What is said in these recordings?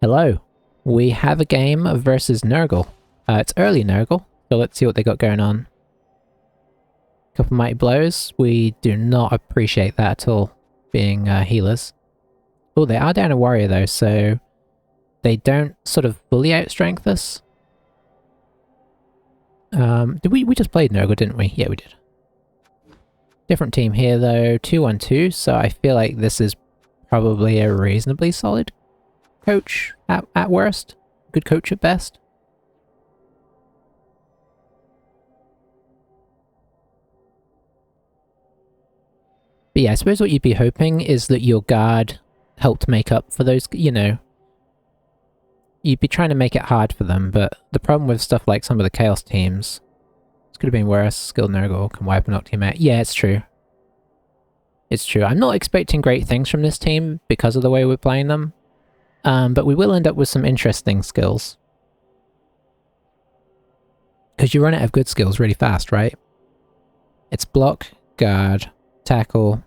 Hello. We have a game versus Nurgle. It's early Nurgle, so let's see what they got going on. Couple mighty blows. We do not appreciate that at all, being healers. Oh, they are down a warrior though, so they don't sort of fully outstrength us. Did we just played Nurgle, didn't we? Yeah, we did. Different team here though, 2-1-2, so I feel like this is probably a reasonably solid coach at worst. Good coach at best. But yeah, I suppose what you'd be hoping is that your guard helped make up for those, you know. You'd be trying to make it hard for them, but the problem with stuff like some of the Chaos teams, this could have been worse. Skilled Nurgle can wipe an team out. Yeah, it's true. It's true. I'm not expecting great things from this team because of the way we're playing them. But we will end up with some interesting skills. Because you run out of good skills really fast, right? It's block, guard, tackle.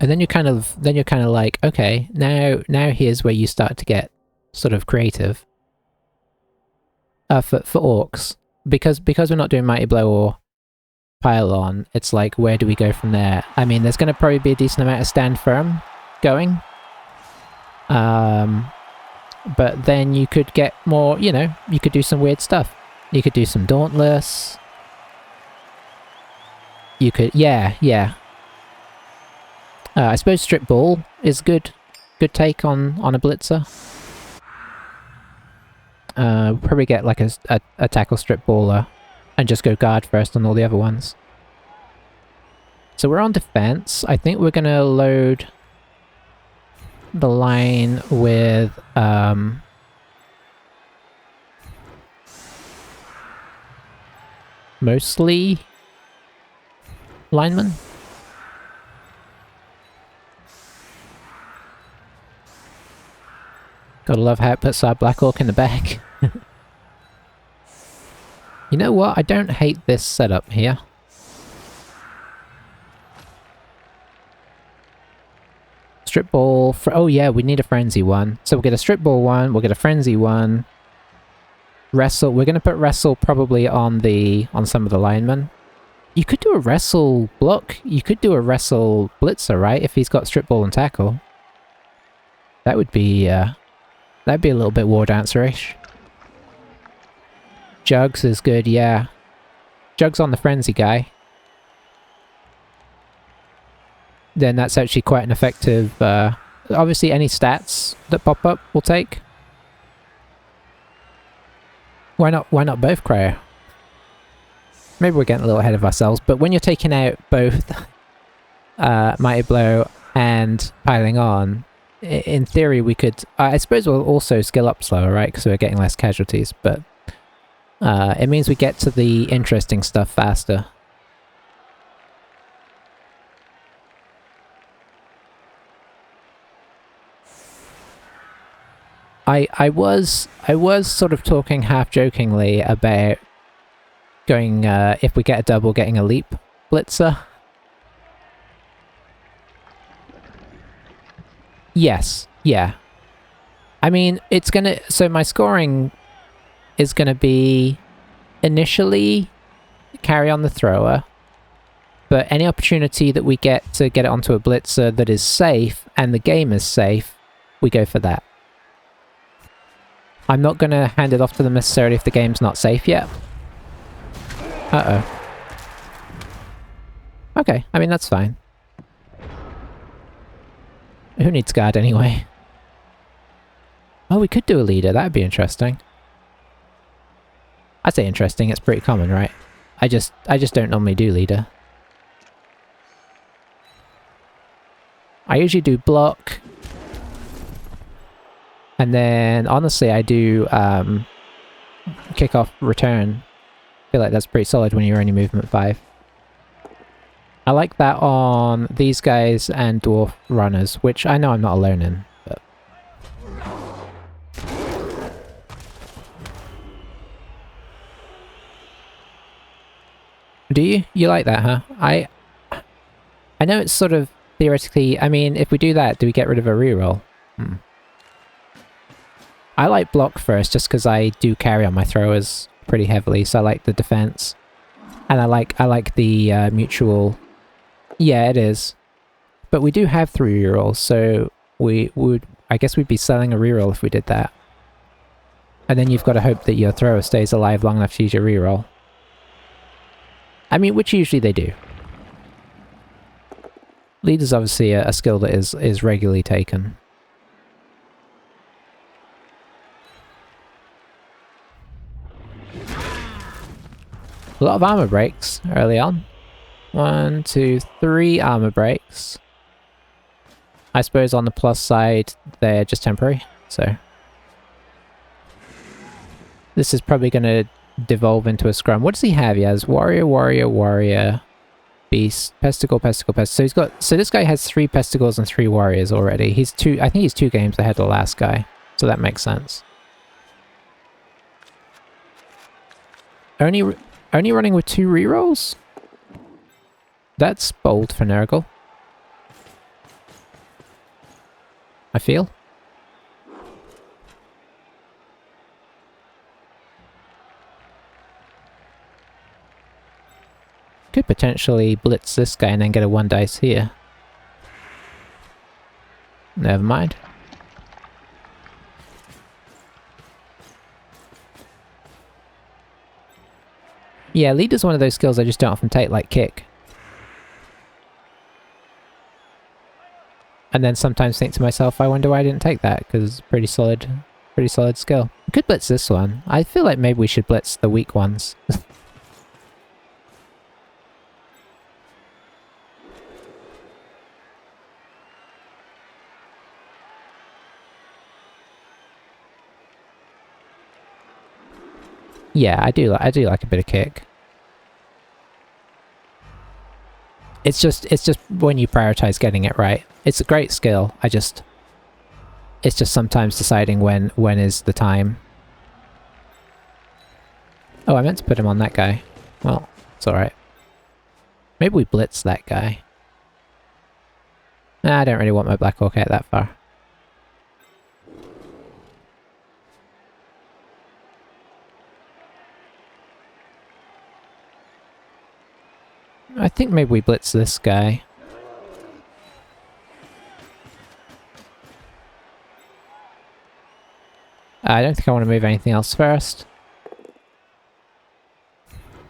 And then you're kind of like, okay, now here's where you start to get sort of creative. For orcs. Because we're not doing Mighty Blow or Pile On, it's like, where do we go from there? I mean, there's gonna probably be a decent amount of Stand Firm going. But then you could get more, you know, you could do some weird stuff. You could do some Dauntless. You could, yeah. I suppose Strip Ball is good take on a Blitzer. Probably get like a tackle Strip Baller and just go guard first on all the other ones. So we're on defense. I think we're gonna load the line with mostly linemen. Gotta love how it puts our Black Orc in the back. You know what? I don't hate this setup here. Strip Ball for, oh yeah, we need a Frenzy one. So we'll get a Strip Ball one, we'll get a Frenzy one. Wrestle, we're gonna put Wrestle probably on some of the linemen. You could do a Wrestle block, you could do a Wrestle Blitzer, right? If he's got Strip Ball and Tackle. That would be, that'd be a little bit War Dancer-ish. Jugs is good, yeah. Jugs on the Frenzy guy. Then that's actually quite an effective, obviously any stats that pop up we'll take. Why not both cryo? Maybe we're getting a little ahead of ourselves, but when you're taking out both Mighty Blow and Piling On, in theory we could, I suppose we'll also skill up slower, right? Because we're getting less casualties, but it means we get to the interesting stuff faster. I was sort of talking half-jokingly about going, if we get a double, getting a Leap Blitzer. Yes, yeah. I mean, it's gonna... So my scoring is gonna be initially carry on the thrower, but any opportunity that we get to get it onto a Blitzer that is safe, and the game is safe, we go for that. I'm not gonna hand it off to them necessarily if the game's not safe yet. Uh-oh. Okay, I mean, that's fine. Who needs guard anyway? Oh, we could do a leader, that'd be interesting. I say interesting, it's pretty common, right? I just don't normally do leader. I usually do block. And then, honestly, I do kick off return. I feel like that's pretty solid when you're only movement 5. I like that on these guys and Dwarf Runners, which I know I'm not alone in, but... Do you? You like that, huh? I know it's sort of theoretically... I mean, if we do that, do we get rid of a reroll? I like block first just because I do carry on my throwers pretty heavily, so I like the defense. And I like the mutual... Yeah, it is. But we do have 3 rerolls, so we would... I guess we'd be selling a reroll if we did that. And then you've got to hope that your thrower stays alive long enough to use your reroll. I mean, which usually they do. Lead is obviously a skill that is regularly taken. A lot of armor breaks early on. 1, 2, 3 armor breaks. I suppose on the plus side, they're just temporary, so... This is probably going to devolve into a scrum. What does he have? He has warrior, warrior, warrior, beast, pesticle, pesticle, pesticle. So he's got... So this guy has 3 pesticles and 3 warriors already. He's 2... I think he's 2 games ahead of the last guy. So that makes sense. Only running with 2 rerolls? That's bold for Nurgle. I feel. Could potentially blitz this guy and then get a 1 dice here. Never mind. Yeah, lead is one of those skills I just don't often take, like kick. And then sometimes think to myself, I wonder why I didn't take that, because it's pretty solid skill. We could blitz this one. I feel like maybe we should blitz the weak ones. Yeah, I do like a bit of kick. It's just when you prioritize getting it right. It's a great skill. It's just sometimes deciding when is the time. Oh, I meant to put him on that guy. Well, it's alright. Maybe we blitz that guy. Nah, I don't really want my Black Orc out that far. I think maybe we blitz this guy. I don't think I want to move anything else first.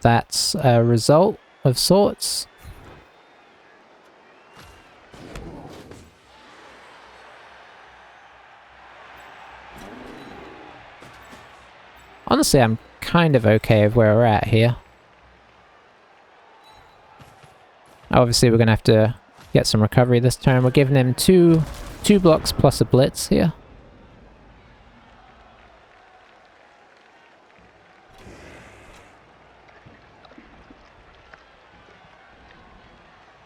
That's a result of sorts. Honestly, I'm kind of okay with where we're at here. Obviously, we're going to have to get some recovery this turn. We're giving him two blocks plus a blitz here.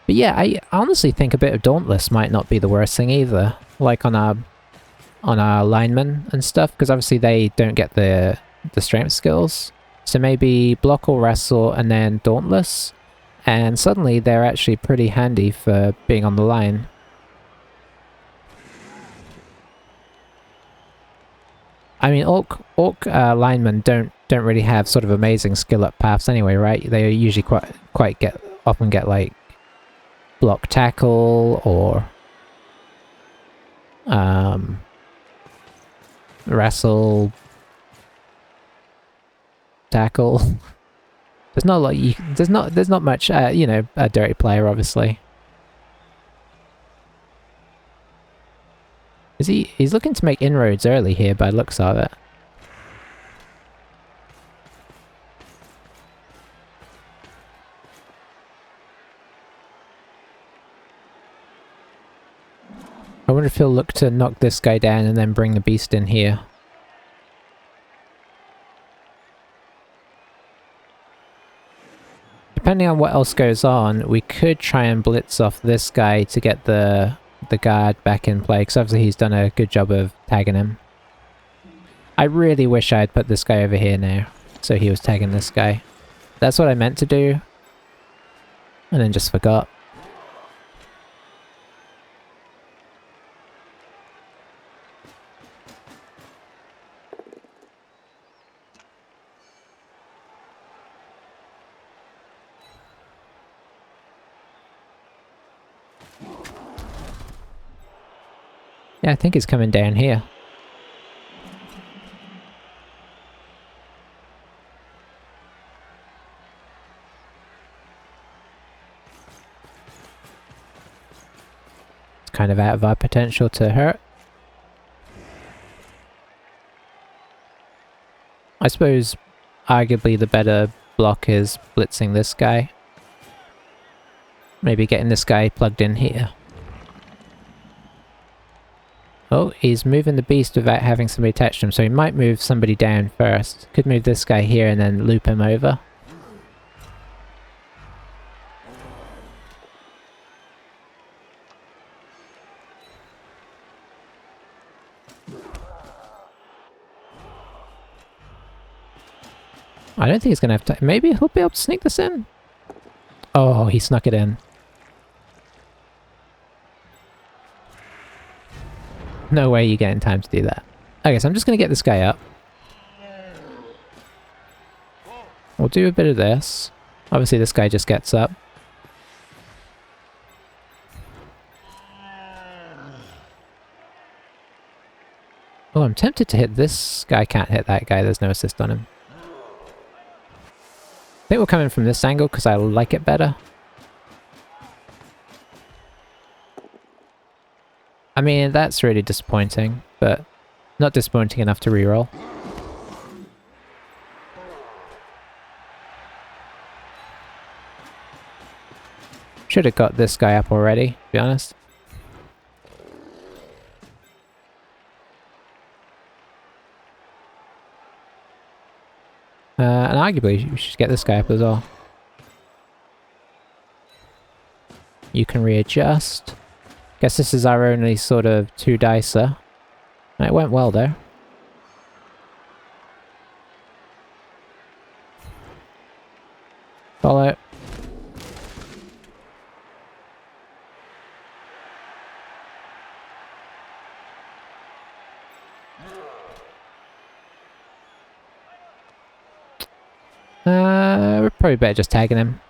But yeah, I honestly think a bit of Dauntless might not be the worst thing either. Like on our linemen and stuff, because obviously they don't get the strength skills. So maybe block or wrestle and then Dauntless. And suddenly they're actually pretty handy for being on the line. I mean, Orc linemen don't really have sort of amazing skill up paths anyway, right? They usually often get like block tackle or wrestle tackle. There's not a lot there's not much you know, a dirty player obviously. He's looking to make inroads early here by the looks of it. I wonder if he'll look to knock this guy down and then bring the beast in here. Depending on what else goes on, we could try and blitz off this guy to get the guard back in play, because obviously he's done a good job of tagging him. I really wish I had put this guy over here now, so he was tagging this guy. That's what I meant to do, and then just forgot. Yeah, I think he's coming down here. It's kind of out of our potential to hurt. I suppose arguably the better block is blitzing this guy. Maybe getting this guy plugged in here. Oh, he's moving the beast without having somebody attached to him, so he might move somebody down first. Could move this guy here and then loop him over. I don't think he's going to have time. Maybe he'll be able to sneak this in? Oh, he snuck it in. No way you're getting time to do that. Okay, so I'm just going to get this guy up. We'll do a bit of this. Obviously this guy just gets up. Oh, I'm tempted to hit this guy. Can't hit that guy. There's no assist on him. I think we're coming from this angle because I like it better. I mean, that's really disappointing, but not disappointing enough to reroll. Should have got this guy up already, to be honest. And arguably, we should get this guy up as well. You can readjust. Guess this is our only sort of two-dicer. It went well there. Follow. We're probably better just tagging him.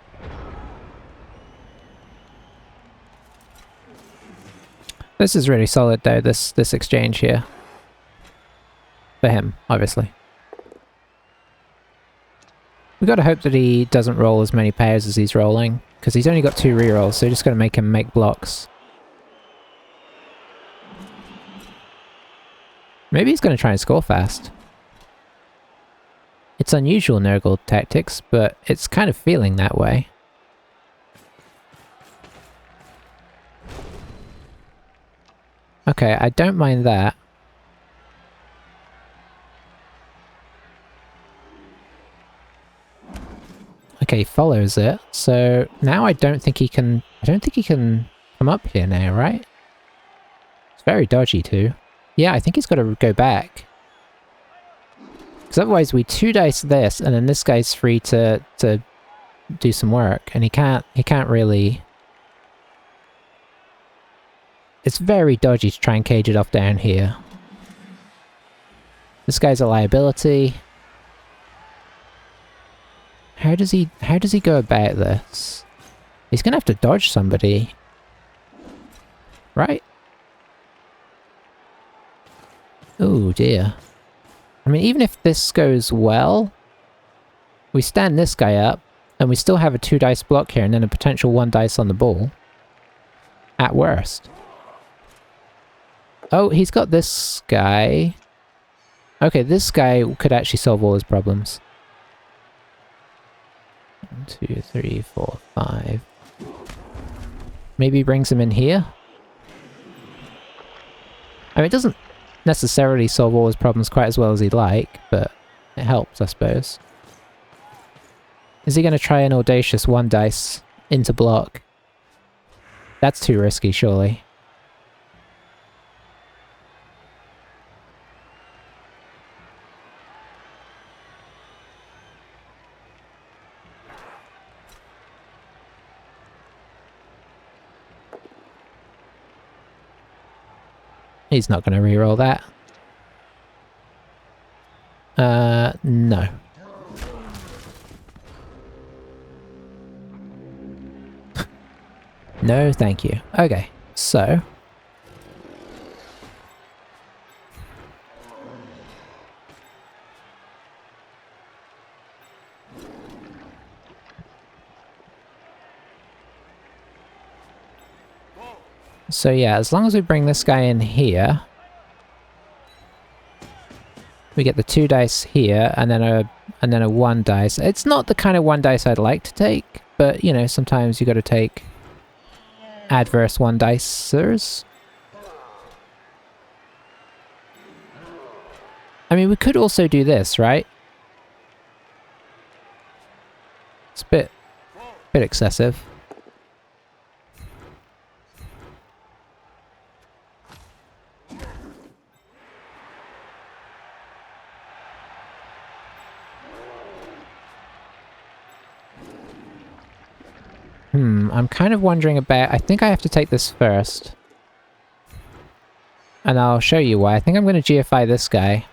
This is really solid though, this exchange here. For him, obviously. We gotta hope that he doesn't roll as many pairs as he's rolling, because he's only got 2 rerolls, so you're just gonna make him make blocks. Maybe he's gonna try and score fast. It's unusual Nurgle tactics, but it's kind of feeling that way. Okay, I don't mind that. Okay, he follows it. So now I don't think he can come up here now, right? It's very dodgy too. Yeah, I think he's got to go back. Because otherwise we 2-dice this, and then this guy's free to do some work, and he can't really... It's very dodgy to try and cage it off down here. This guy's a liability. How does he go about this? He's gonna have to dodge somebody. Right? Oh dear. I mean, even if this goes well, we stand this guy up, and we still have a 2-dice block here, and then a potential 1 dice on the ball. At worst. Oh, he's got this guy. Okay, this guy could actually solve all his problems. 1, 2, 3, 4, 5. Maybe he brings him in here? I mean, it doesn't necessarily solve all his problems quite as well as he'd like, but it helps, I suppose. Is he going to try an audacious 1 dice into block? That's too risky, surely. He's not going to reroll that. No. No, thank you. Okay, so... So yeah, as long as we bring this guy in here, we get the 2 dice here, and then a 1 dice. It's not the kind of 1 dice I'd like to take, but you know, sometimes you got to take adverse 1 dicers. I mean, we could also do this, right? It's a bit excessive. I'm kind of wondering about... I think I have to take this first. And I'll show you why. I think I'm going to GFI this guy.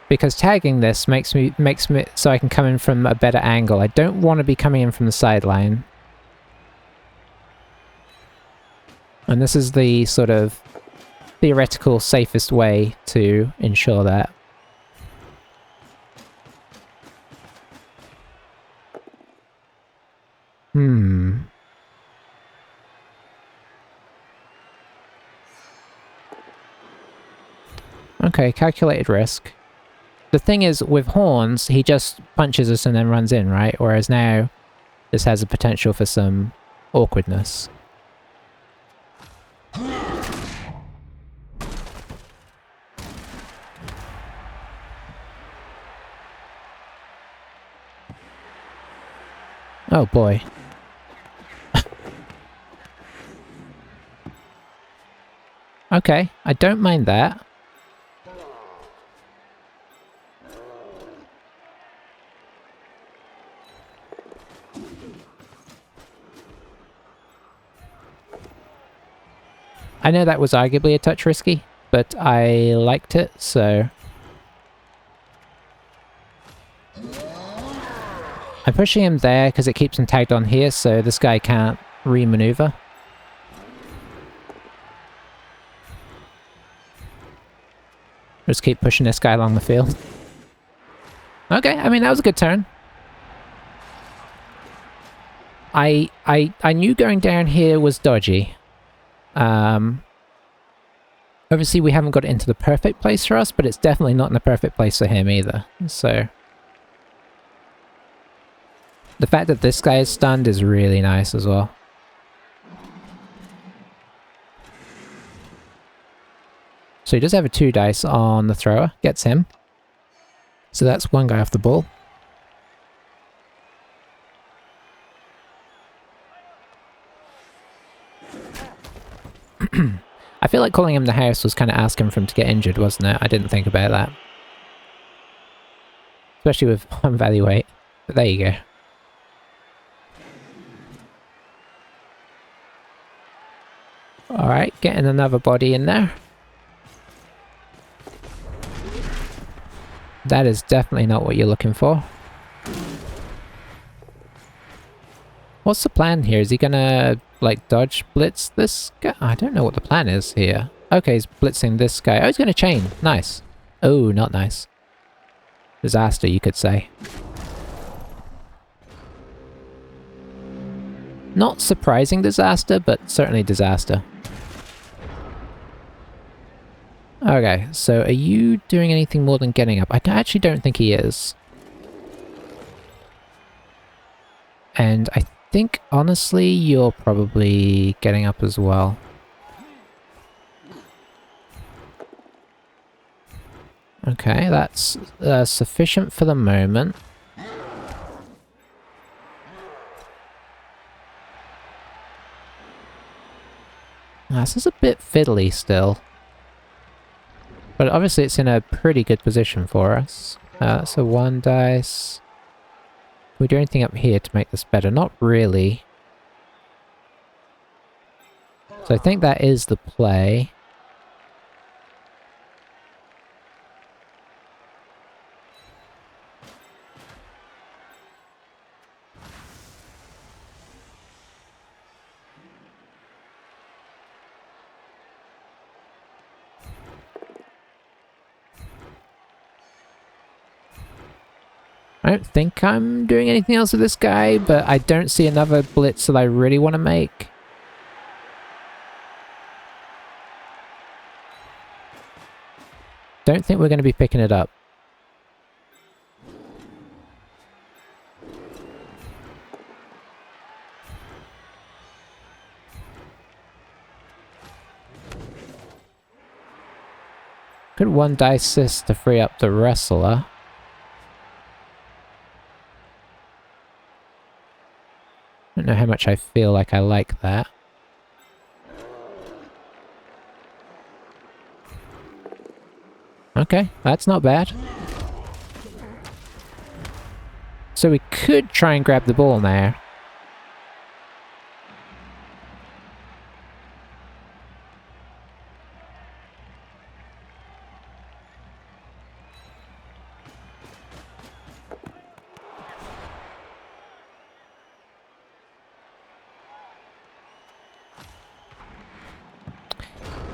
Because tagging this makes me so I can come in from a better angle. I don't want to be coming in from the sideline. And this is the sort of theoretical safest way to ensure that. Okay, calculated risk. The thing is, with horns, he just punches us and then runs in, right? Whereas now, this has a potential for some awkwardness. Oh boy. Okay, I don't mind that. I know that was arguably a touch risky, but I liked it, so... I'm pushing him there because it keeps him tagged on here, so this guy can't re-maneuver. Just keep pushing this guy along the field. Okay, I mean, that was a good turn. I knew going down here was dodgy. Obviously we haven't got it into the perfect place for us, but it's definitely not in the perfect place for him either, so... The fact that this guy is stunned is really nice as well. So he does have a 2 dice on the thrower, gets him. So that's 1 guy off the ball. I feel like calling him the house was kind of asking for him to get injured, wasn't it? I didn't think about that. Especially with 1 value weight. But there you go. Alright, getting another body in there. That is definitely not what you're looking for. What's the plan here? Is he gonna, like, dodge blitz this guy? I don't know what the plan is here. Okay, he's blitzing this guy. Oh, he's gonna chain. Nice. Oh, not nice. Disaster, you could say. Not surprising disaster, but certainly disaster. Okay, so are you doing anything more than getting up? I actually don't think he is. And I think, honestly, you're probably getting up as well. Okay, that's sufficient for the moment. This is a bit fiddly still. But obviously it's in a pretty good position for us. That's a 1 dice. Can we do anything up here to make this better? Not really. So I think that is the play. I don't think I'm doing anything else with this guy, but I don't see another blitz that I really want to make. Don't think we're going to be picking it up. Could one dice this to free up the wrestler. Don't know how much I feel like I like that. Okay, that's not bad. So we could try and grab the ball now.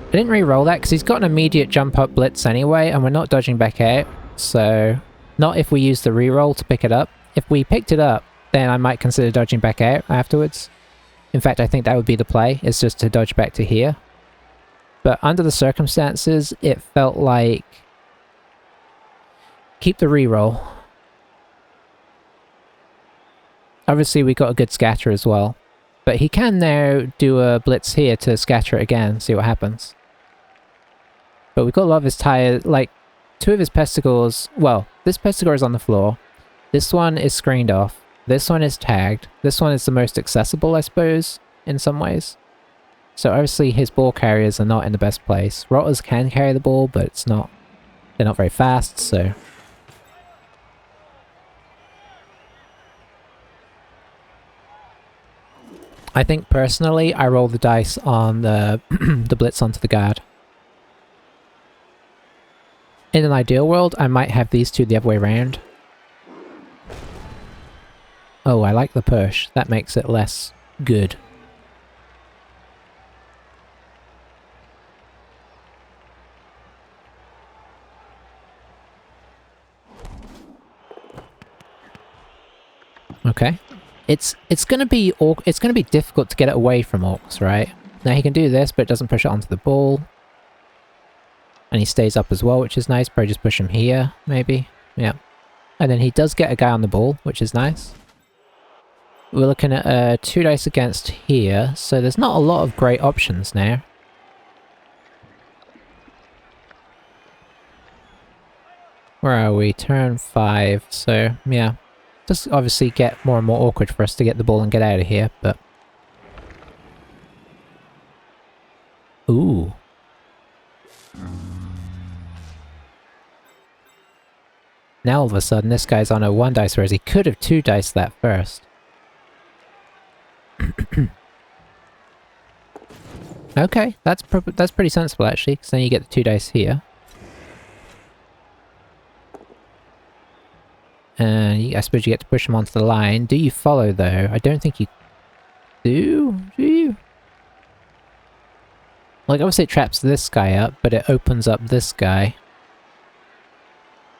I didn't re-roll that because he's got an immediate jump up blitz anyway, and we're not dodging back out, so not if we use the re-roll to pick it up. If we picked it up, then I might consider dodging back out afterwards. In fact, I think that would be the play, is just to dodge back to here. But under the circumstances, it felt like... keep the re-roll. Obviously, we got a good scatter as well. But he can now do a blitz here to scatter it again, see what happens. But we've got a lot of his tires, like, two of his pestigores... well, this pestigore is on the floor. This one is screened off. This one is tagged. This one is the most accessible, I suppose, in some ways. So obviously his ball carriers are not in the best place. Rotters can carry the ball, but it's not... they're not very fast, so... I think personally, I roll the dice on the, the blitz onto the guard. In an ideal world, I might have these two the other way around. Oh, I like the push. That makes it less good. Okay. It's gonna be difficult to get it away from Orcs, right? Now he can do this, but it doesn't push it onto the ball. And he stays up as well, which is nice. Probably just push him here, maybe. Yeah. And then he does get a guy on the ball, which is nice. We're looking at 2 dice against here, so there's not a lot of great options now. Where are we? Turn 5, so yeah. Does obviously get more and more awkward for us to get the ball and get out of here, but... Ooh. Now all of a sudden this guy's on a 1 dice, whereas he could have 2 dice that first. Okay, that's pretty sensible actually, because then you get the 2 dice here. And I suppose you get to push him onto the line. Do you follow though? I don't think you do. Do you? Like obviously it traps this guy up, but it opens up this guy.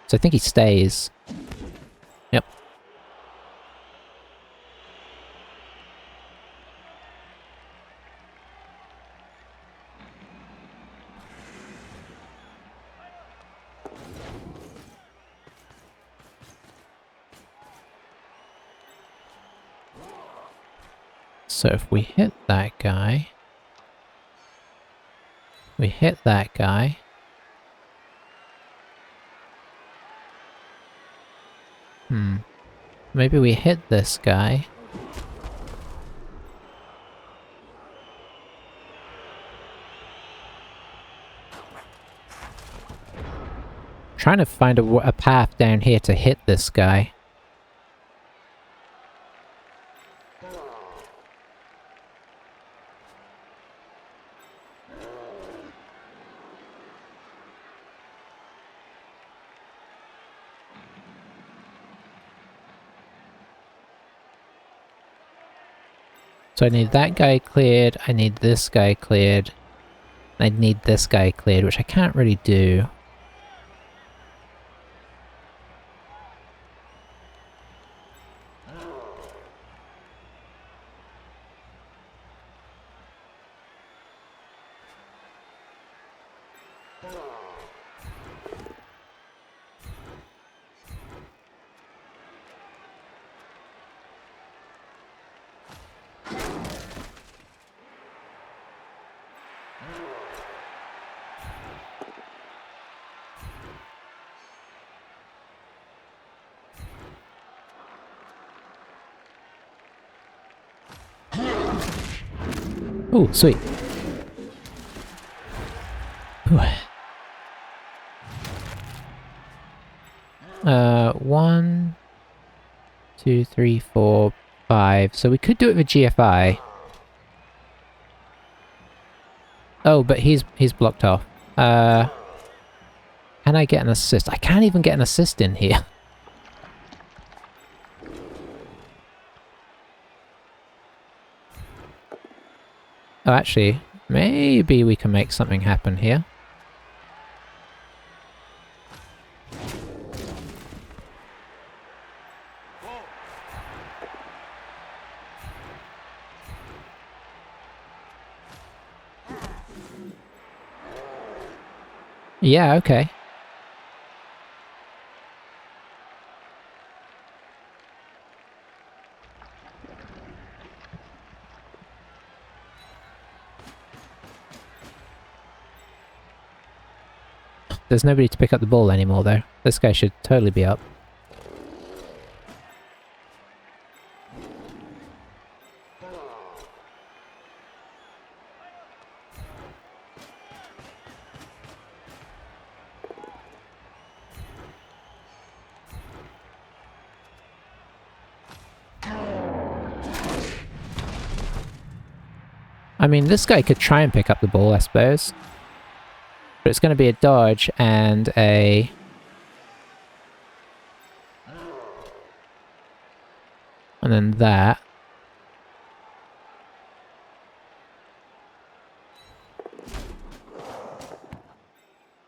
So I think he stays. Yep. So if we hit that guy... we hit that guy... Maybe we hit this guy. Trying to find a path down here to hit this guy. So I need that guy cleared, I need this guy cleared, I need this guy cleared, which I can't really do. Ooh, sweet. Ooh. 1, 2, 3, 4, 5. So we could do it with GFI. Oh, but he's blocked off. Can I get an assist? I can't even get an assist in here. Oh, actually, maybe we can make something happen here. Yeah, okay. There's nobody to pick up the ball anymore, though. This guy should totally be up. I mean, this guy could try and pick up the ball, I suppose. But it's going to be a dodge and a... and then that.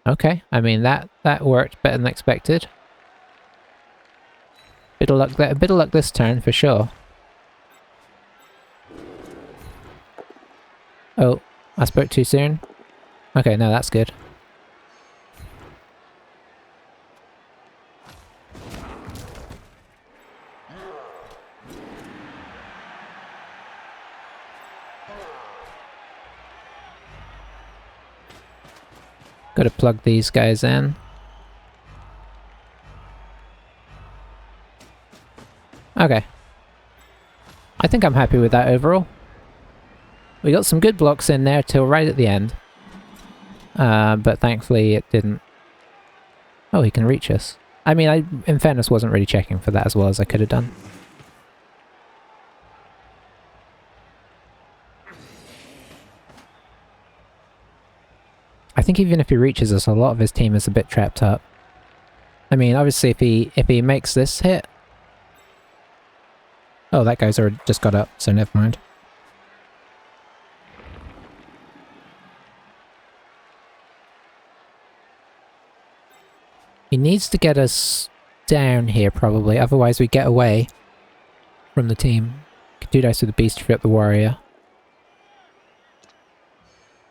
Okay, I mean, that worked better than expected. Bit of luck there, a bit of luck this turn, for sure. Oh, I spoke too soon? Okay, no, that's good. Gotta plug these guys in. Okay. I think I'm happy with that overall. We got some good blocks in there till right at the end. But thankfully it didn't... Oh, he can reach us. I mean, I, in fairness, wasn't really checking for that as well as I could have done. I think even if he reaches us, a lot of his team is a bit trapped up. I mean, obviously if he makes this hit... Oh, that guy's already just got up, so never mind. He needs to get us down here, probably, otherwise we get away from the team. Could do dice with the beast to free up the warrior.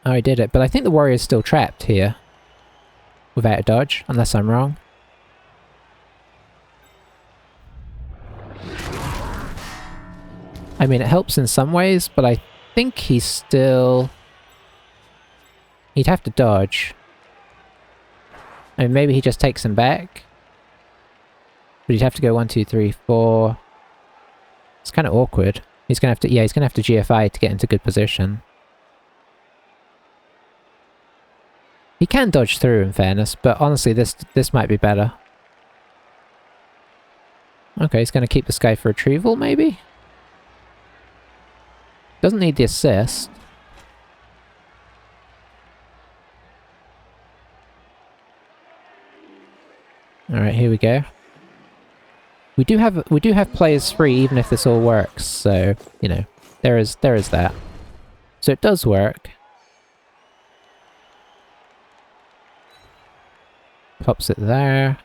Oh, he did it, but I think the warrior's still trapped here. Without a dodge, unless I'm wrong. I mean, it helps in some ways, but I think he's still... He'd have to dodge. I mean, maybe he just takes him back. But he'd have to go 1, 2, 3, 4. It's kind of awkward. He's gonna have to... Yeah, he's gonna have to GFI to get into good position. He can dodge through, in fairness, but honestly, this might be better. Okay, he's gonna keep this guy for retrieval, maybe? Doesn't need the assist. Alright, here we go. We do have players free even if this all works, so, you know, there is that. So it does work. Pops it there.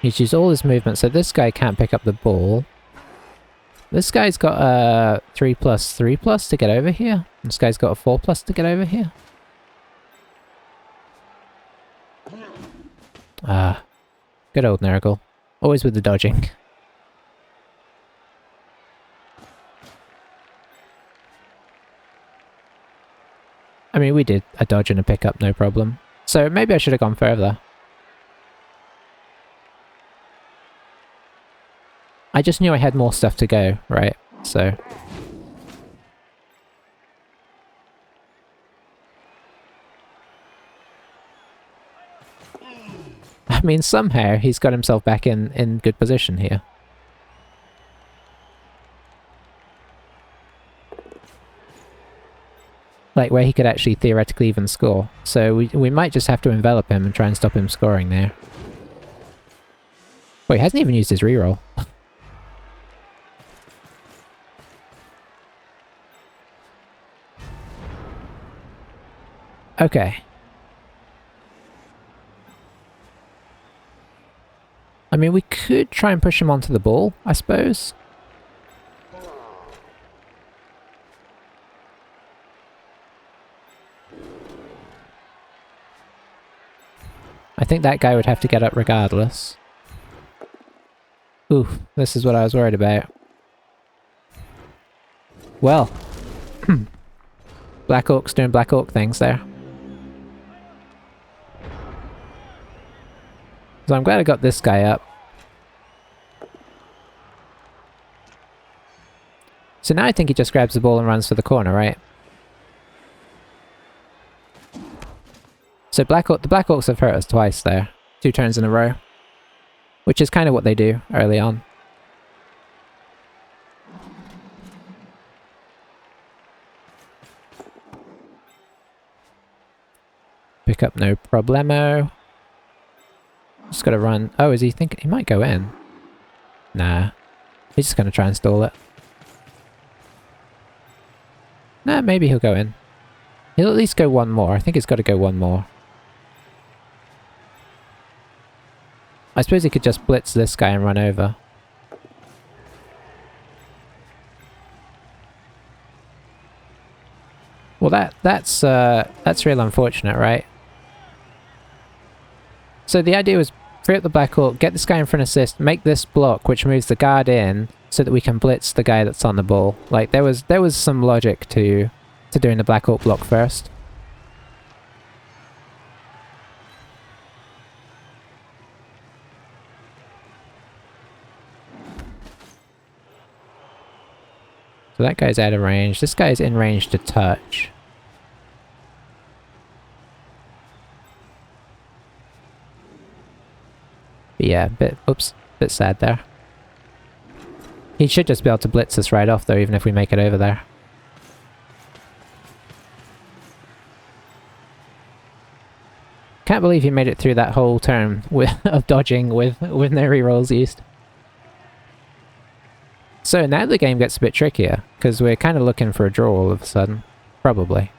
He's used all his movement, so this guy can't pick up the ball. This guy's got a 3+3+ to get over here. This guy's got a 4+ to get over here. Ah, good old Nurgle. Always with the dodging. I mean, we did a dodge and a pickup, no problem. So maybe I should have gone further. I just knew I had more stuff to go, right? So... I mean, somehow he's got himself back in good position here. Like, where he could actually theoretically even score. So we might just have to envelop him and try and stop him scoring there. Wait, he hasn't even used his reroll. Okay. I mean, we could try and push him onto the ball, I suppose. I think that guy would have to get up regardless. Oof, this is what I was worried about. Well. Black Orcs doing Black Orc things there. So I'm glad I got this guy up. So now I think he just grabs the ball and runs for the corner, right? So the Black Orcs have hurt us twice there. 2 turns in a row. Which is kind of what they do early on. Pick up no problemo. Just gotta run. Oh, is he thinking he might go in? Nah. He's just gonna try and stall it. Nah, maybe he'll go in. He'll at least go one more. I think he's got to go one more. I suppose he could just blitz this guy and run over. Well, that's real unfortunate, right? So the idea was free up the Black Orc, get this guy in for an assist, make this block, which moves the guard in, so that we can blitz the guy that's on the ball. Like there was some logic to doing the Black Orc block first. So that guy's out of range. This guy's in range to touch. But yeah, bit sad there. He should just be able to blitz us right off though, even if we make it over there. Can't believe he made it through that whole turn of dodging with no rerolls used. So now the game gets a bit trickier, because we're kind of looking for a draw all of a sudden. Probably.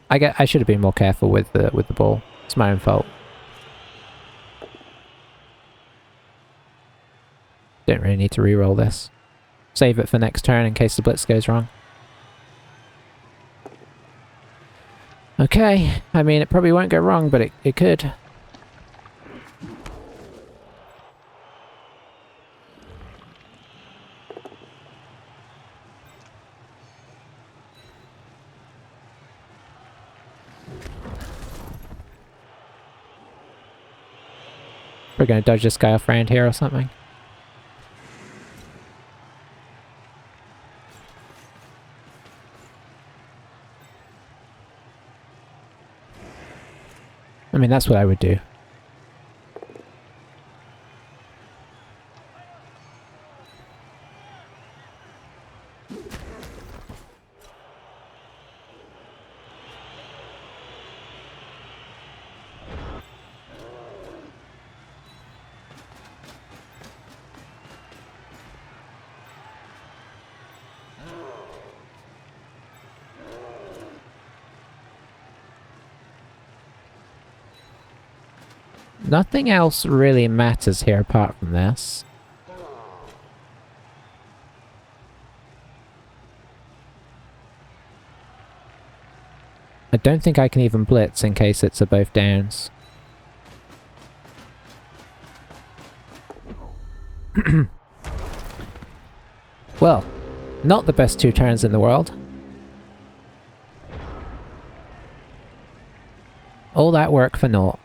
I should have been more careful with the ball. It's my own fault. Don't really need to reroll this. Save it for next turn in case the blitz goes wrong. Okay, I mean it probably won't go wrong, but it could. We're gonna dodge this guy off around here or something. I mean, that's what I would do. Nothing else really matters here apart from this. I don't think I can even blitz in case it's a both downs. Well, not the best 2 turns in the world. All that work for naught.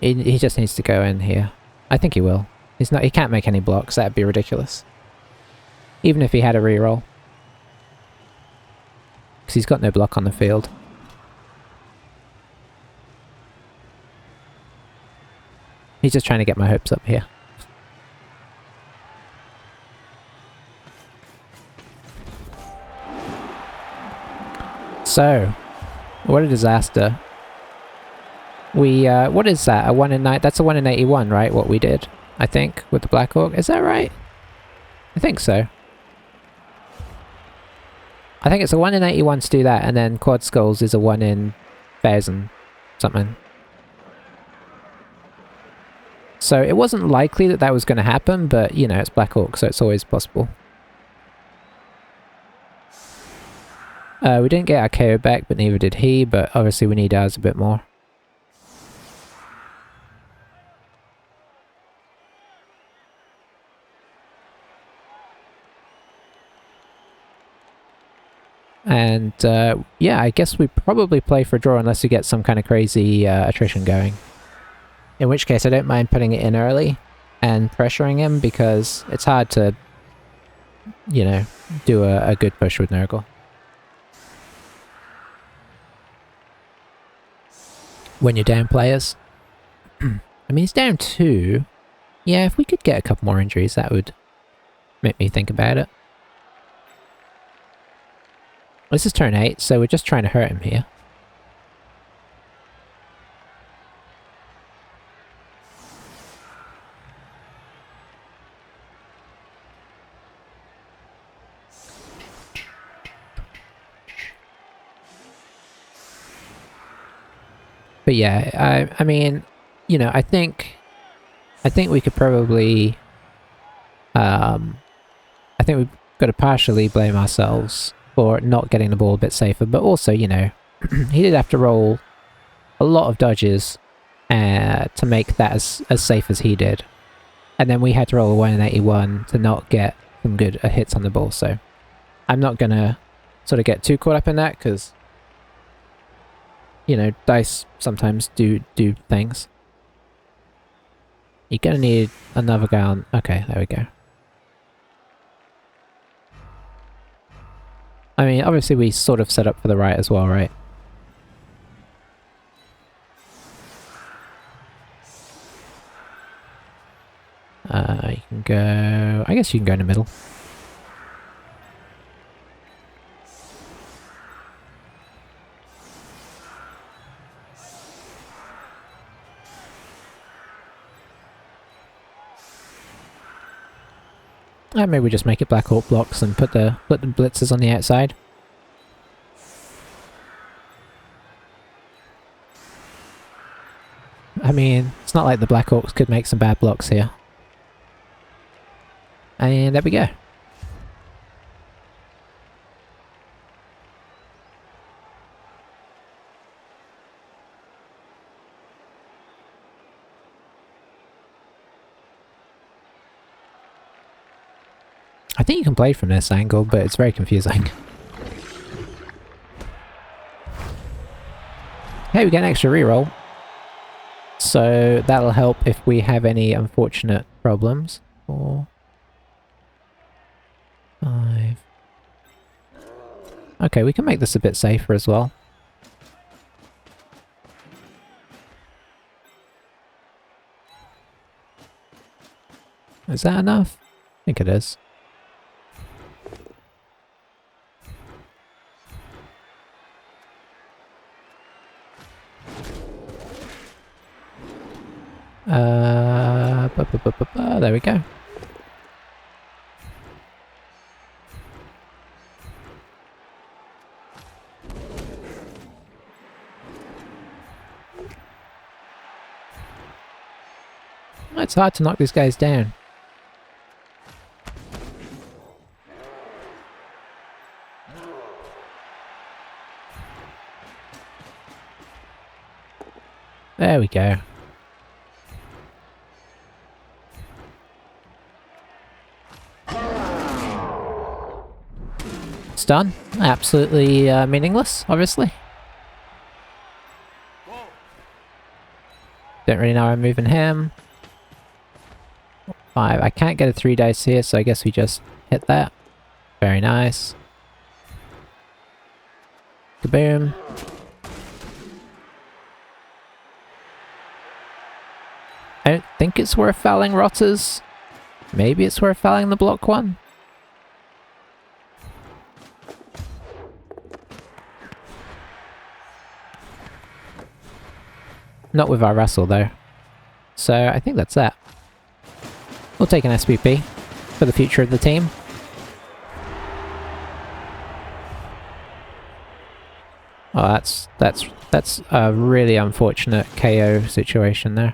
He just needs to go in here. I think he will. He can't make any blocks, that'd be ridiculous. Even if he had a reroll. Because he's got no block on the field. He's just trying to get my hopes up here. So, what a disaster. We, what is that? A 1 in 9? That's a 1 in 81, right? What we did, I think, with the Black Orc. Is that right? I think so. I think it's a 1 in 81 to do that, and then Quad Skulls is a 1 in 1,000 something. So it wasn't likely that that was going to happen, but, you know, it's Black Orc, so it's always possible. We didn't get our KO back, but neither did he, but obviously we need ours a bit more. And, yeah, I guess we probably play for a draw unless we get some kind of crazy attrition going. In which case I don't mind putting it in early and pressuring him because it's hard to, you know, do a good push with Nurgle. When you're down players. I mean, he's down 2. Yeah, if we could get a couple more injuries, that would make me think about it. This is turn 8, so we're just trying to hurt him here. But yeah, I mean, you know, I think we could probably, I think we've got to partially blame ourselves for not getting the ball a bit safer, but also, you know, he did have to roll a lot of dodges to make that as safe as he did. And then we had to roll a 1 in 81 to not get some good hits on the ball, so I'm not gonna sort of get too caught up in that, because, you know, dice sometimes do things. You're gonna need another guy on... Okay, there we go. I mean, obviously we sort of set up for the right as well, right? You can go... I guess you can go in the middle. Maybe we just make it Black Orc blocks and put the blitzers on the outside. I mean, it's not like the Black Orcs could make some bad blocks here. And there we go. I think you can play from this angle, but it's very confusing. Hey, we get an extra reroll. So that'll help if we have any unfortunate problems. 4, 5. Okay, we can make this a bit safer as well. Is that enough? I think it is. There we go. It's hard to knock these guys down. There we go. Stun. Absolutely meaningless, obviously. Don't really know how I'm moving him. 5. I can't get a 3 dice here, so I guess we just hit that. Very nice. Kaboom. I don't think it's worth fouling Rotters. Maybe it's worth fouling the block one. Not with our wrestle though. So I think that's that. We'll take an SPP for the future of the team. Oh, that's a really unfortunate KO situation there.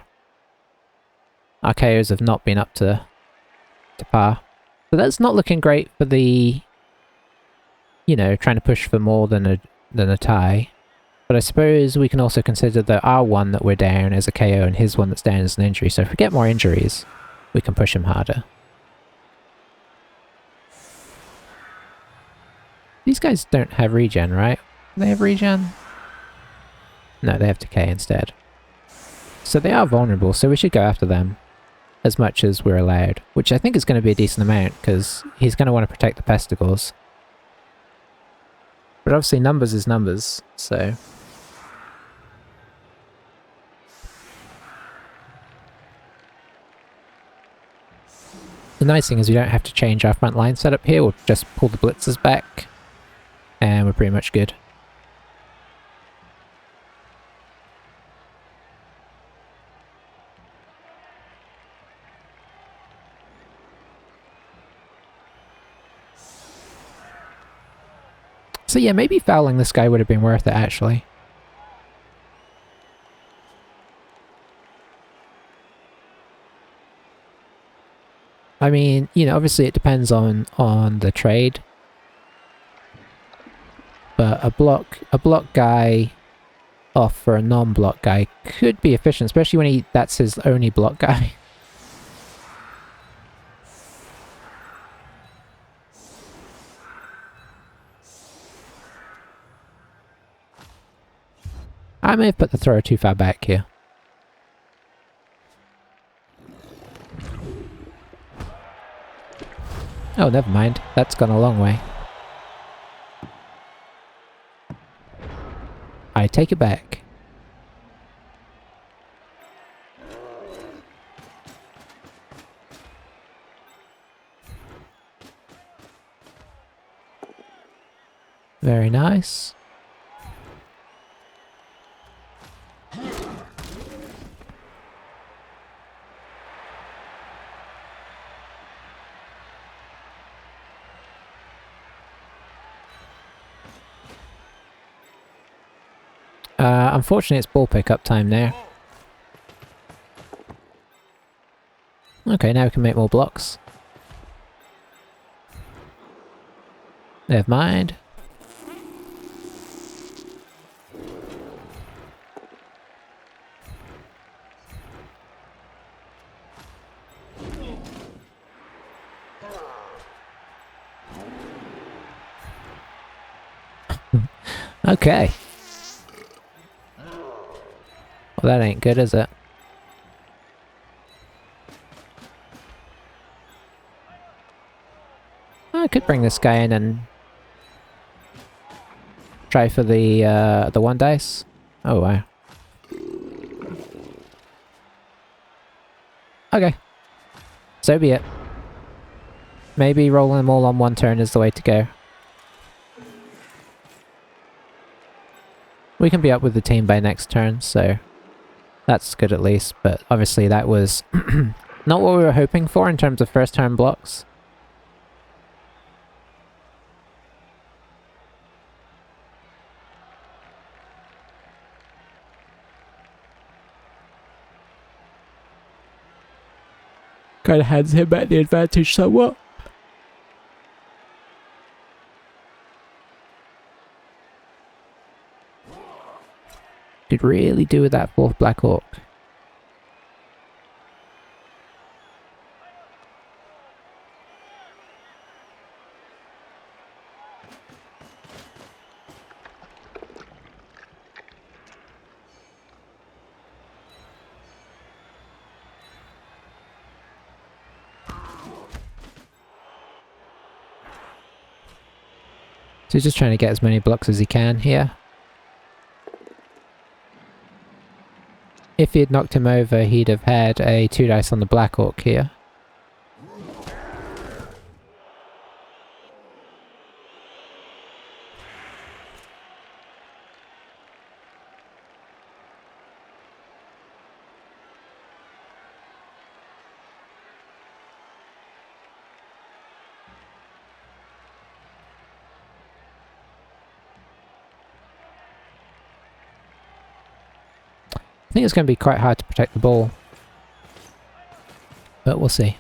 Our KOs have not been up to par. So that's not looking great for the, you know, trying to push for more than a tie. But I suppose we can also consider that our one that we're down is a KO and his one that's down is an injury. So if we get more injuries, we can push him harder. These guys don't have regen, right? Do they have regen? No, they have decay instead. So they are vulnerable, so we should go after them as much as we're allowed. Which I think is going to be a decent amount, because he's going to want to protect the pesticles. But obviously numbers is numbers, so... The nice thing is we don't have to change our front line setup here, we'll just pull the blitzers back, and we're pretty much good. So yeah, maybe fouling this guy would have been worth it, actually. I mean, you know, obviously it depends on the trade. But a block guy off for a non-block guy could be efficient, especially when that's his only block guy. I may have put the thrower too far back here. Oh, never mind. That's gone a long way. I take it back. Very nice. Unfortunately, it's ball pickup time now. Okay, now we can make more blocks. Never mind. Okay. Well, that ain't good, is it? I could bring this guy in and try for the 1 dice. Oh wow. Okay. So be it. Maybe rolling them all on 1 turn is the way to go. We can be up with the team by next turn, so that's good at least, but obviously that was not what we were hoping for in terms of first turn blocks. Kind of hands him back the advantage somewhat. Could really do with that 4th Black Orc. So he's just trying to get as many blocks as he can here. If he had knocked him over, he'd have had a 2 dice on the Black Orc here. I think it's going to be quite hard to protect the ball, but we'll see.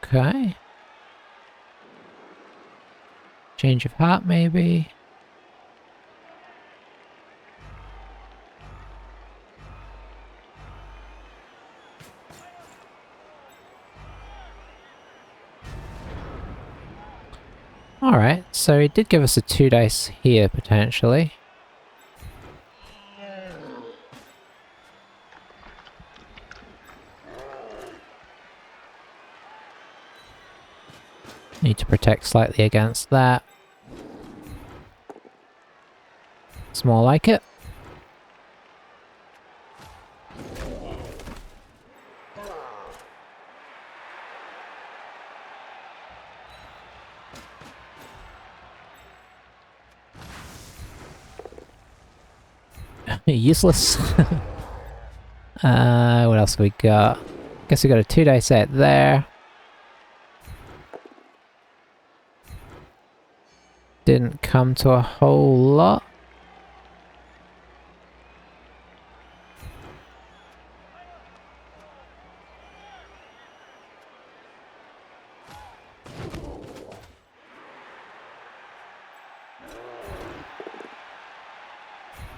Okay. Change of heart, maybe. Alright, so he did give us a 2 dice here, potentially. Need to protect slightly against that. It's more like it. Useless. What else have we got? Guess we got a 2 dice set there. Didn't come to a whole lot.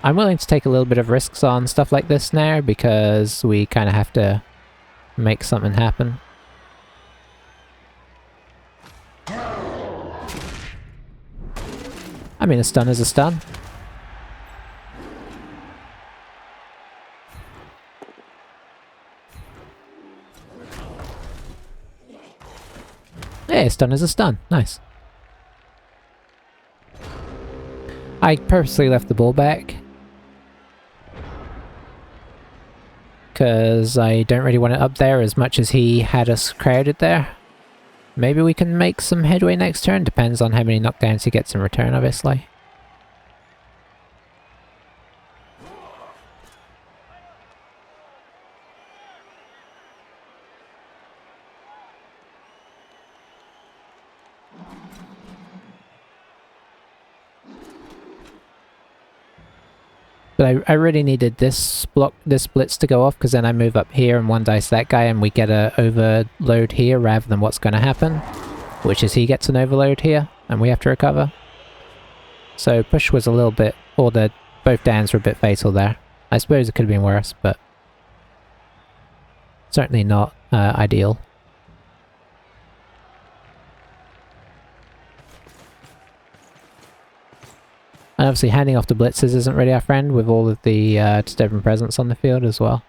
I'm willing to take a little bit of risks on stuff like this now because we kind of have to make something happen. I mean, a stun is a stun. Hey, a stun is a stun. Nice. I purposely left the bull back because I don't really want it up there as much as he had us crowded there. Maybe we can make some headway next turn, depends on how many knockdowns he gets in return, obviously. But I really needed this blitz to go off, because then I move up here and 1 dice that guy and we get a overload here rather than what's going to happen, which is he gets an overload here and we have to recover. So push was a little bit, or both downs were a bit fatal there. I suppose it could have been worse, but certainly not ideal. And obviously handing off the blitzers isn't really our friend with all of the disturbing presence on the field as well.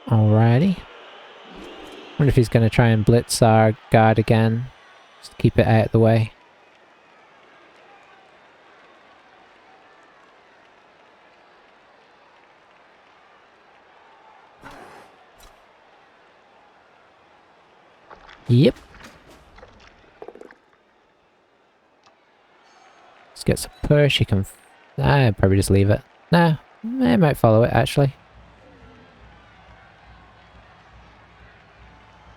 Alrighty. Wonder if he's going to try and blitz our guard again. Just keep it out of the way. Yep. Let's get some push. You can... probably just leave it. Nah, I might follow it actually.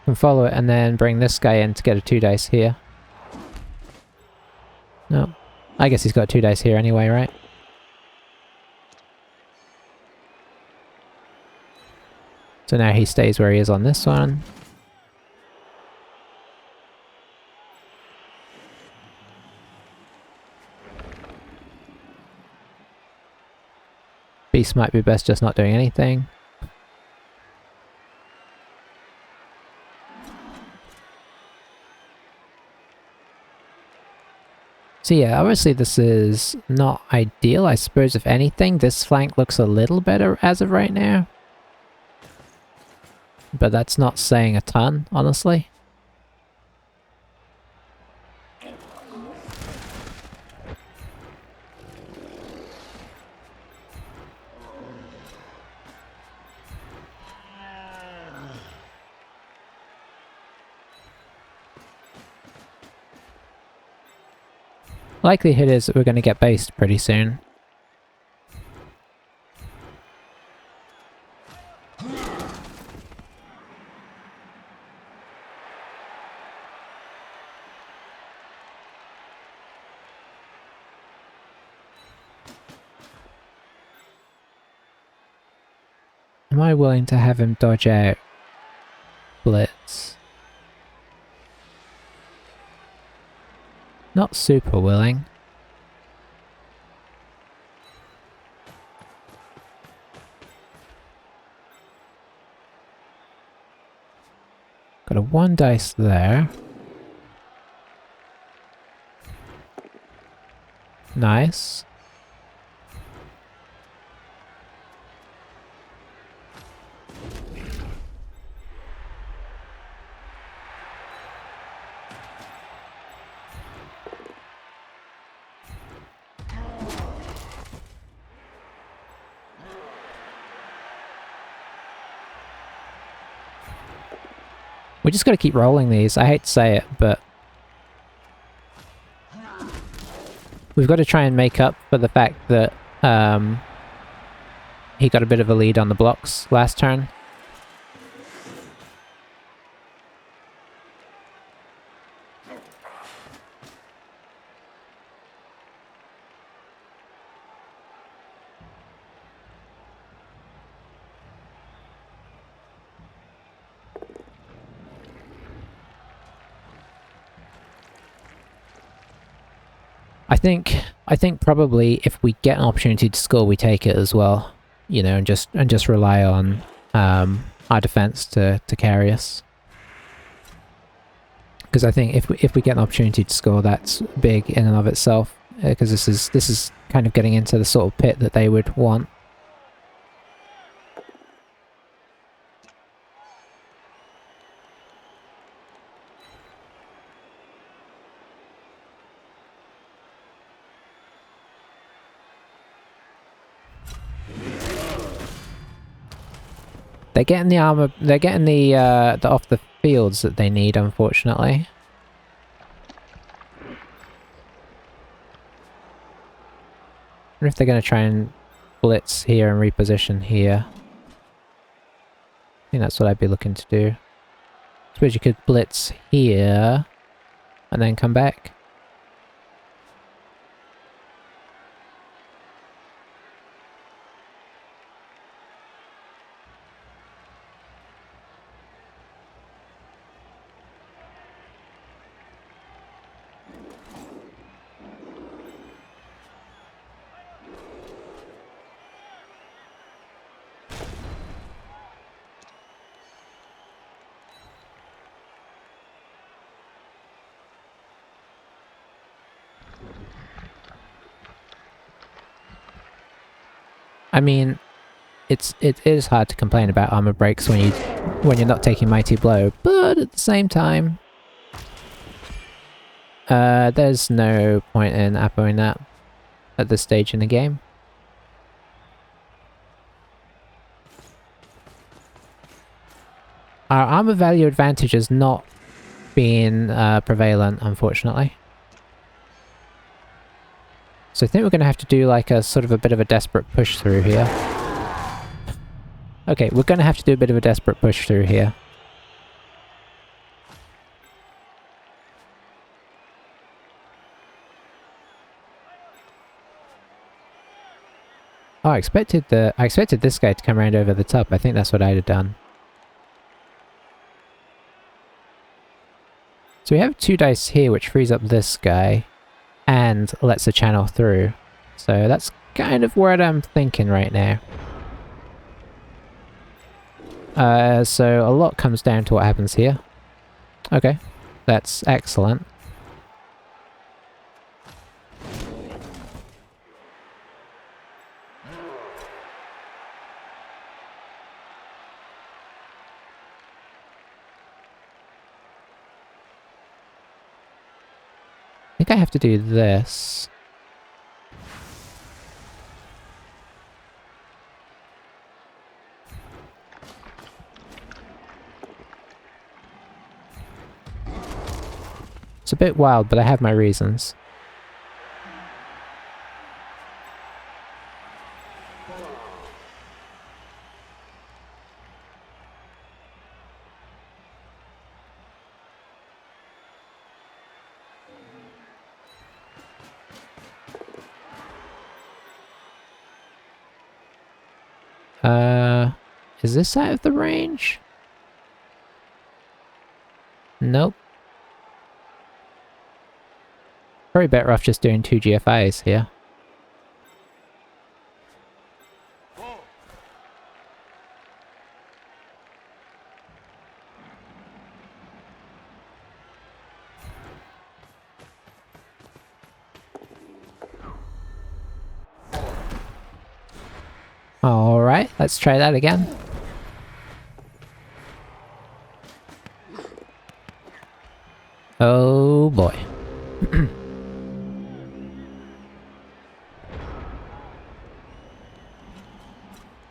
Can follow it and then bring this guy in to get a 2 dice here. No. I guess he's got 2 dice here anyway, right? So now he stays where he is on this one. Beast might be best just not doing anything. So yeah, obviously this is not ideal. I suppose if anything, this flank looks a little better as of right now. But that's not saying a ton, honestly. Likelihood is that we're going to get based pretty soon. Am I willing to have him dodge out blitz? Not super willing. Got a 1 dice there. Nice. We just gotta keep rolling these. I hate to say it, but we've got to try and make up for the fact that he got a bit of a lead on the blocks last turn. I think probably if we get an opportunity to score, we take it as well, you know, and just rely on our defense to carry us. Because I think if we get an opportunity to score, that's big in and of itself. Because this is kind of getting into the sort of pit that they would want. They're getting the armor. They're getting the off the fields that they need, unfortunately. I wonder if they're going to try and blitz here and reposition here. I think that's what I'd be looking to do. I suppose you could blitz here and then come back. I mean, it is hard to complain about armor breaks when you're not taking Mighty Blow, but at the same time, there's no point in appoing that at this stage in the game. Our armor value advantage has not been prevalent, unfortunately. So I think we're going to have to do like a sort of a bit of a desperate push through here. Okay, we're going to have to do a bit of a desperate push through here. Oh, I expected this guy to come around over the top. I think that's what I'd have done. So we have 2 dice here, which frees up this guy and lets the channel through. So that's kind of what I'm thinking right now. So a lot comes down to what happens here. Okay, that's excellent. I think I have to do this. It's a bit wild, but I have my reasons. Is this out of the range? Nope. Probably better off just doing 2 GFIs here. Alright, let's try that again. Oh boy.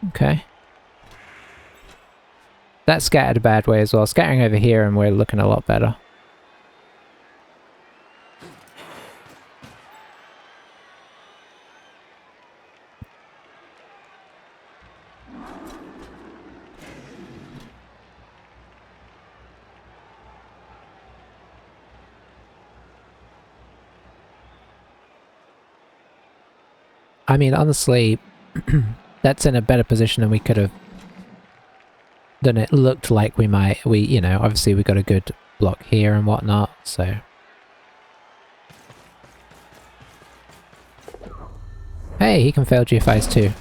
Okay. That scattered a bad way as well. Scattering over here and we're looking a lot better. I mean, honestly, that's in a better position than we could have... than it looked like we might. You know, obviously we got a good block here and whatnot, so... Hey, he can fail GFIs too.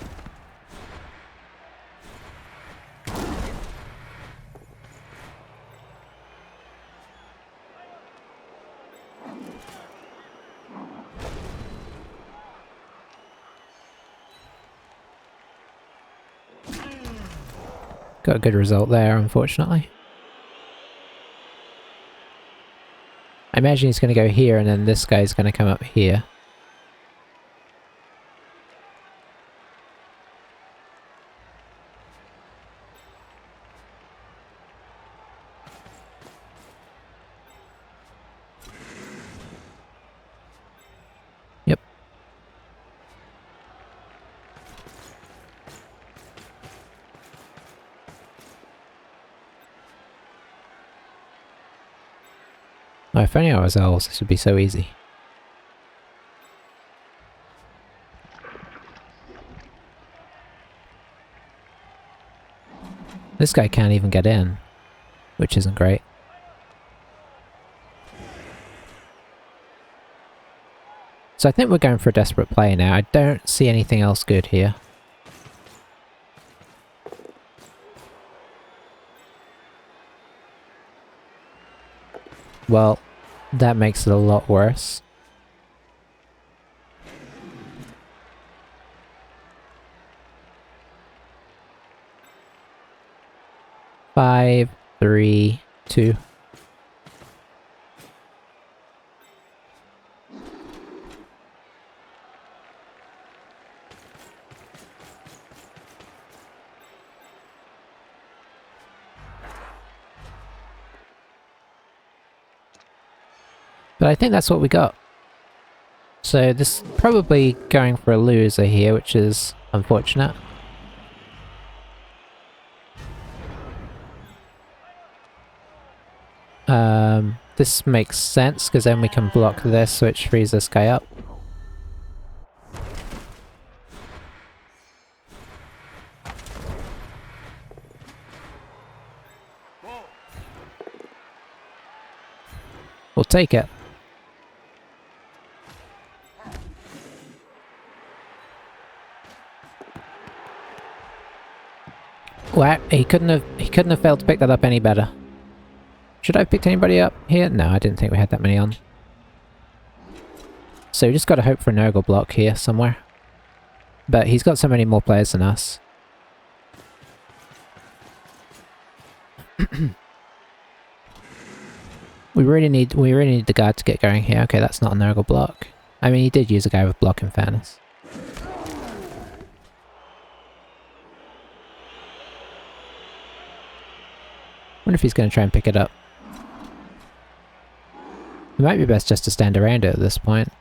Got a good result there, unfortunately. I imagine he's going to go here and then this guy's going to come up here. Yep. Oh, if only I was elves, this would be so easy. This guy can't even get in, which isn't great. So I think we're going for a desperate play now. I don't see anything else good here. Well, that makes it a lot worse. 5, 3, 2. But I think that's what we got. So this is probably going for a loser here, which is unfortunate. This makes sense, because then we can block this, which frees this guy up. We'll take it. Wow, he couldn't have failed to pick that up any better. Should I have picked anybody up here? No, I didn't think we had that many on. So we just gotta hope for an Urgle block here somewhere. But he's got so many more players than us. We really need the guard to get going here. Okay, that's not an Urgle block. I mean, he did use a guy with block in fairness. Wonder if he's going to try and pick it up. It might be best just to stand around it at this point.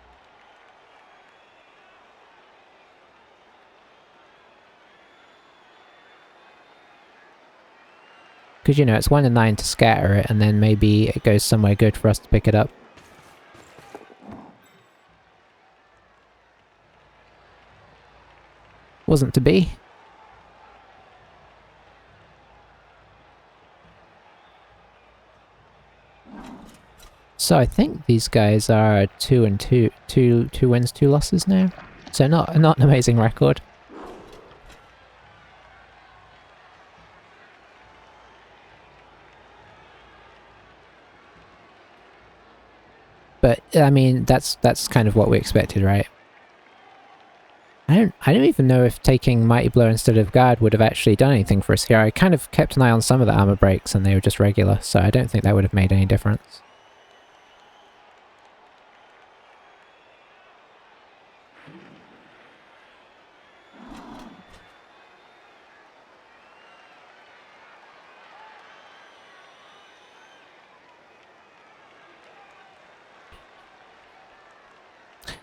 Because, you know, it's 1 in 9 to scatter it, and then maybe it goes somewhere good for us to pick it up. Wasn't to be. So I think these guys are 2 and 2, 2 wins, 2 losses now. So not an amazing record. But I mean, that's kind of what we expected, right? I don't even know if taking Mighty Blow instead of Guard would have actually done anything for us here. I kind of kept an eye on some of the armor breaks and they were just regular, so I don't think that would have made any difference.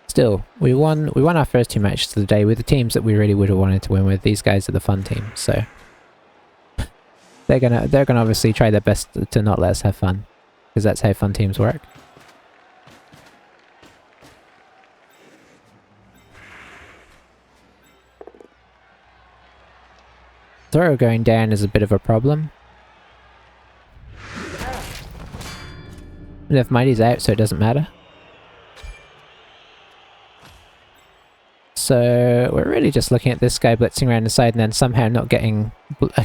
Still, we won our first 2 matches of the day with the teams that we really would have wanted to win with. These guys are the fun team, so they're gonna obviously try their best to not let us have fun, because that's how fun teams work. Throw going down is a bit of a problem. Never mind, he's out, so it doesn't matter. So we're really just looking at this guy blitzing around the side and then somehow not getting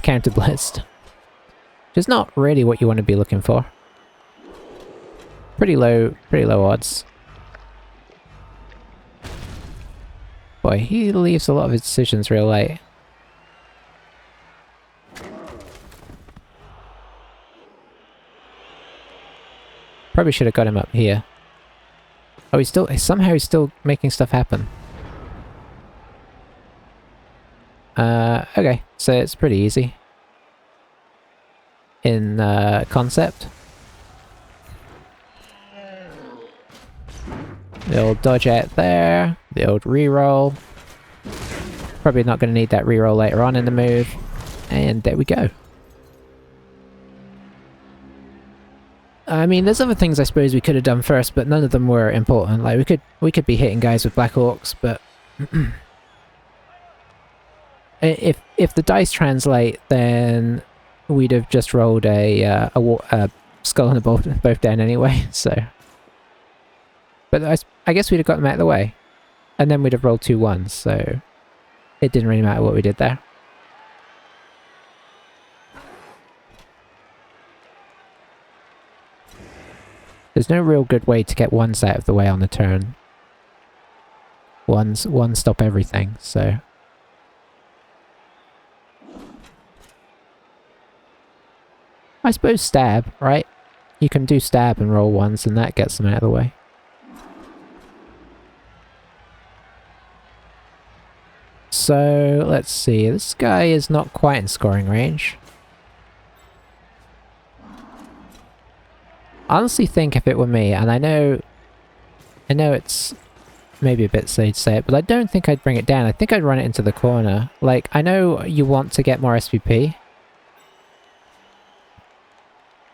counter blitzed. Which is not really what you want to be looking for. Pretty low odds. Boy, he leaves a lot of his decisions real late. Probably should have got him up here. Oh, somehow he's still making stuff happen. Okay, so it's pretty easy. In concept. The old dodge out there, the old reroll. Probably not going to need that reroll later on in the move. And there we go. I mean, there's other things I suppose we could have done first, but none of them were important. Like, we could be hitting guys with Black Orcs, but if the dice translate, then we'd have just rolled a skull and a both down anyway. So, but I guess we'd have got them out of the way, and then we'd have rolled 2 1s. So it didn't really matter what we did there. There's no real good way to get 1s out of the way on the turn. 1s stop everything, so... I suppose stab, right? You can do stab and roll ones and that gets them out of the way. So, let's see. This guy is not quite in scoring range. I honestly think if it were me, and I know it's maybe a bit silly to say it, but I don't think I'd bring it down. I think I'd run it into the corner. Like, I know you want to get more SVP,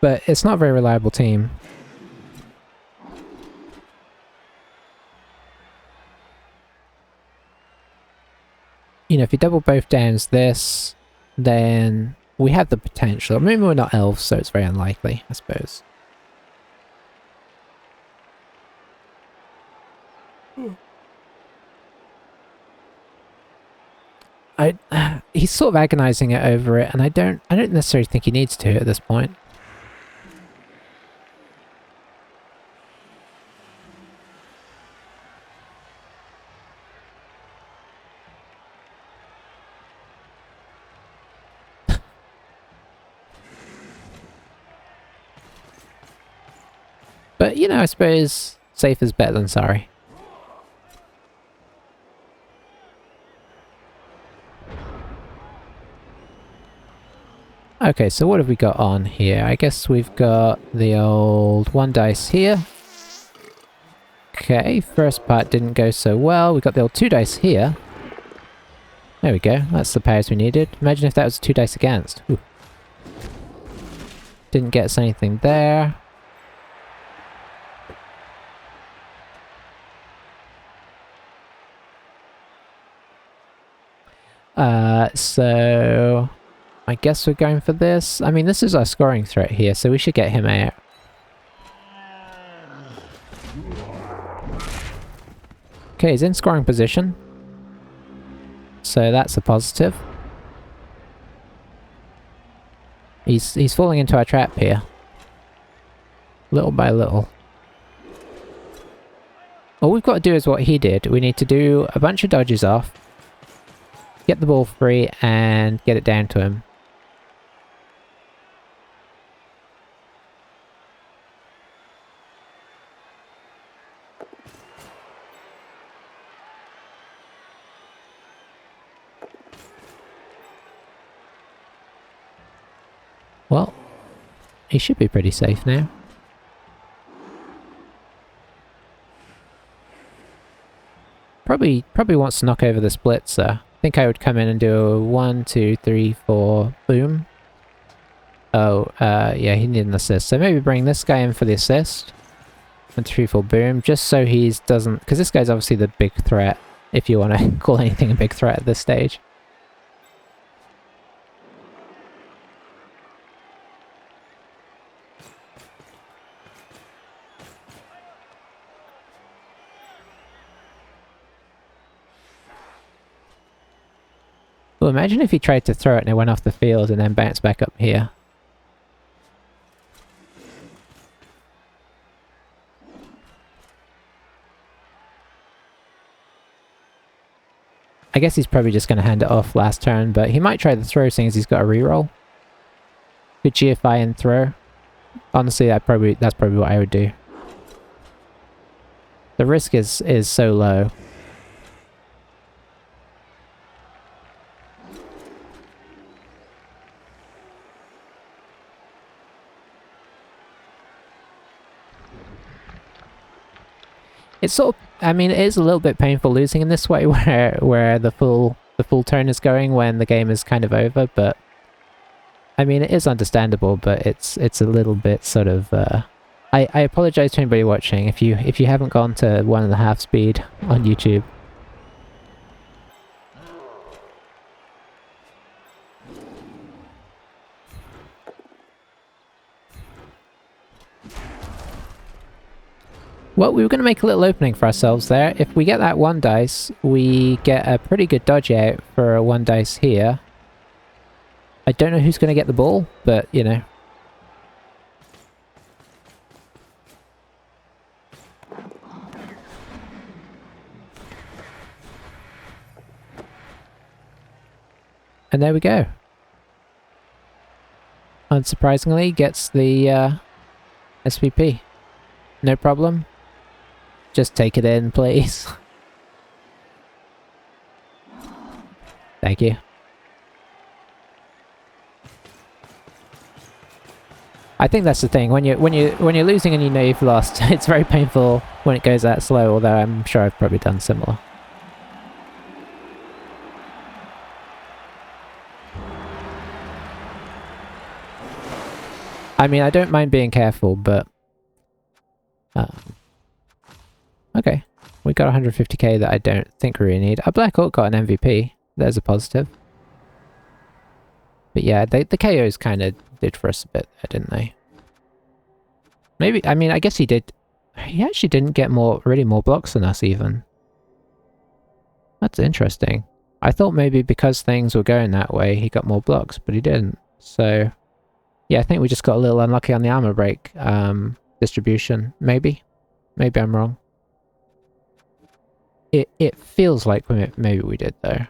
but it's not a very reliable team. You know, if you double both downs this, then we have the potential. Maybe we're not elves, so it's very unlikely, I suppose. He's sort of agonizing it over it, and I don't necessarily think he needs to at this point. But, you know, I suppose safe is better than sorry. Okay, so what have we got on here? I guess we've got the old 1 dice here. Okay, first part didn't go so well. We got the old 2 dice here. There we go, that's the powers we needed. Imagine if that was 2 dice against. Ooh. Didn't get us anything there. So I guess we're going for this. I mean, this is our scoring threat here, so we should get him out. Okay, he's in scoring position. So that's a positive. He's falling into our trap here. Little by little. All we've got to do is what he did. We need to do a bunch of dodges off, get the ball free, and get it down to him. Well, he should be pretty safe now. Probably wants to knock over the splitzer. I think I would come in and do a 1, 2, 3, 4, boom. Oh, yeah, he needed an assist. So maybe bring this guy in for the assist. 1, 2, 3, 4, boom. Just so he doesn't... Because this guy's obviously the big threat, if you want to call anything a big threat at this stage. Well, imagine if he tried to throw it and it went off the field and then bounced back up here. I guess he's probably just going to hand it off last turn, but he might try the throw seeing as he's got a reroll. Good GFI and throw. Honestly, that's probably what I would do. The risk is so low. It's sort of, I mean, it is a little bit painful losing in this way where the full turn is going when the game is kind of over, but I mean, it is understandable, but it's a little bit sort of I apologize to anybody watching if you haven't gone to 1.5 speed on YouTube. Well, we were going to make a little opening for ourselves there. If we get that 1 dice, we get a pretty good dodge out for a 1 dice here. I don't know who's going to get the ball, but, you know. And there we go. unsurprisingly, gets the SVP. No problem. Just take it in, please. Thank you. I think that's the thing. When you're losing and you know you've lost, it's very painful when it goes that slow. Although I'm sure I've probably done similar. I mean, I don't mind being careful, but okay, we got 150k that I don't think we really need. A Black Orc got an MVP. There's a positive. But yeah, the KOs kind of did for us a bit there, didn't they? Maybe, I mean, I guess he did. He actually didn't get really more blocks than us even. That's interesting. I thought maybe because things were going that way, he got more blocks, but he didn't. So, yeah, I think we just got a little unlucky on the armor break distribution. Maybe. Maybe I'm wrong. It feels like maybe we did, though.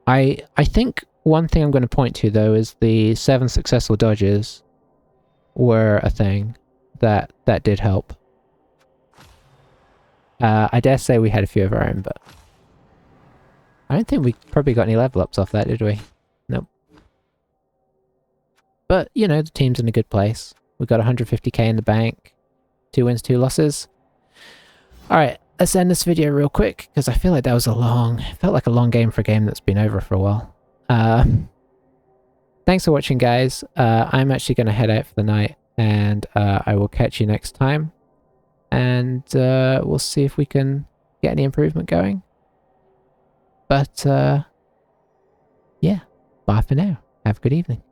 I think one thing I'm going to point to, though, is the 7 successful dodges were a thing that did help. I dare say we had a few of our own, but I don't think we probably got any level ups off that, did we? Nope. But, you know, the team's in a good place. We got 150k in the bank. 2 wins, 2 losses. Alright, let's end this video real quick, because I feel like that was felt like a long game for a game that's been over for a while. Thanks for watching, guys. I'm actually going to head out for the night, and I will catch you next time. And we'll see if we can get any improvement going. But, yeah, bye for now. Have a good evening.